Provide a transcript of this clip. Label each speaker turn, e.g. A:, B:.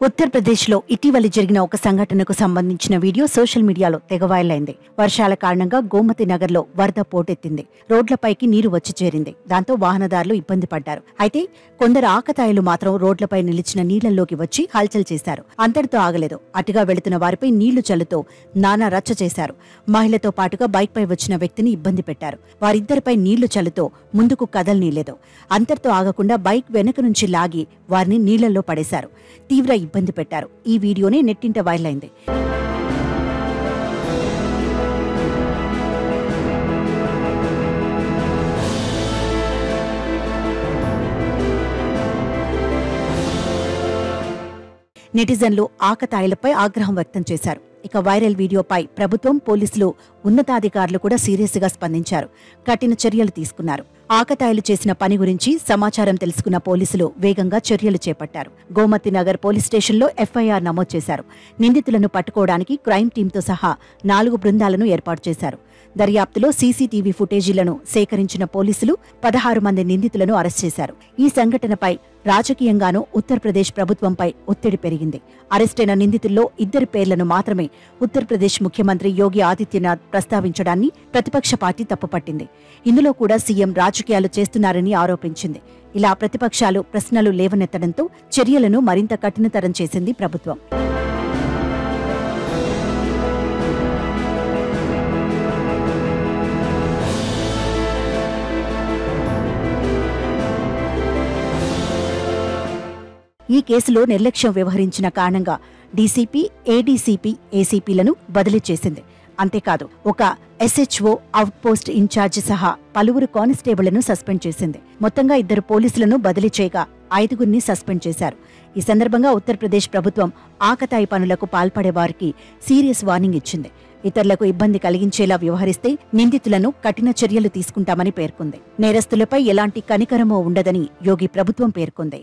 A: ఉత్తరప్రదేశ్లో ఇటీవలి జరిగిన ఒక సంఘటనకు సంబంధించిన వీడియో సోషల్ మీడియాలో తెగ వైరల్ అయింది. వర్షాల కారణంగా గోమతి నగర్లో వరద పోటెత్తింది. రోడ్లపైకి నీరు వచ్చి చేరింది. దాంతో వాహనదారులు ఇబ్బంది పడ్డారు. అయితే కొందరు ఆకతాయిలు మాత్రం రోడ్లపై నిలిచిన నీళ్లలోకి వచ్చి హల్చల్ చేశారు. అంతటితో ఆగలేదు. అటుగా వెళుతున్న వారిపై నీళ్లు చల్లుతో నానా రచ్చ చేశారు. మహిళతో పాటుగా బైక్పై వచ్చిన వ్యక్తిని ఇబ్బంది పెట్టారు. వారిద్దరిపై నీళ్లు చల్లుతో ముందుకు కదలనీయలేదు. అంతటితో ఆగకుండా బైక్ వెనుక నుంచి లాగి వారిని నీళ్లలో పడేశారు. తీవ్ర ఇబ్బంది పెట్టారు. ఈ వీడియోనే నెట్టింట వైరల్ అయింది. నెటిజన్లు ఆకతాయిలపై ఆగ్రహం వ్యక్తం చేశారు. ఇక వైరల్ వీడియోపై ప్రభుత్వం, పోలీసులు, ఉన్నతాధికారులు కూడా సీరియస్గా స్పందించారు. కఠిన చర్యలు తీసుకున్నారు. ఆకతాయిలు చేసిన పని గురించి సమాచారం తెలుసుకున్న పోలీసులు వేగంగా చర్యలు చేపట్టారు. గోమతి నగర్ పోలీస్ స్టేషన్లో ఎఫ్ఐఆర్ నమోదు చేశారు. నిందితులను పట్టుకోవడానికి క్రైమ్ టీంతో సహా 4 బృందాలను ఏర్పాటు చేశారు. దర్యాప్తులో సీసీటీవీ ఫుటేజీలను సేకరించిన పోలీసులు 16 మంది నిందితులను అరెస్ట్ చేశారు. ఈ సంఘటనపై రాజకీయంగానూ ఉత్తరప్రదేశ్ ప్రభుత్వంపై ఒత్తిడి పెరిగింది. అరెస్టైన నిందితుల్లో 2 పేర్లను మాత్రమే ఉత్తరప్రదేశ్ ముఖ్యమంత్రి యోగి ఆదిత్యనాథ్ ప్రస్తావించడాన్ని ప్రతిపక్ష పార్టీ తప్పుపట్టింది. ఇందులో కూడా సీఎం రాజకీయాలు చేస్తున్నారని ఆరోపించింది. ఇలా ప్రతిపక్షాలు ప్రశ్నలు లేవనెత్తడంతో చర్యలను మరింత కఠినతరం చేసింది ప్రభుత్వం. ఈ కేసులో నిర్లక్ష్యం వ్యవహరించిన కారణంగా డీసీపీ, ఏడీసీపీ, ఏసీపీలను బదిలీ చేసింది. అంతేకాదు ఒక ఎస్హెచ్ఓ, అవుట్పోస్ట్ ఇన్ఛార్జి సహా పలువురు కానిస్టేబుళ్లను సస్పెండ్ చేసింది. మొత్తంగా 2 పోలీసులను బదిలీ చేయగా 5గురిని సస్పెండ్ చేశారు. ఈ సందర్భంగా ఉత్తరప్రదేశ్ ప్రభుత్వం ఆకతాయి పనులకు పాల్పడే వారికి సీరియస్ వార్నింగ్ ఇచ్చింది. ఇతరులకు ఇబ్బంది కలిగించేలా వ్యవహరిస్తే నిందితులను కఠిన చర్యలు తీసుకుంటామని పేర్కొంది. నేరస్తులపై ఎలాంటి కనికరమూ ఉండదని యోగి ప్రభుత్వం పేర్కొంది.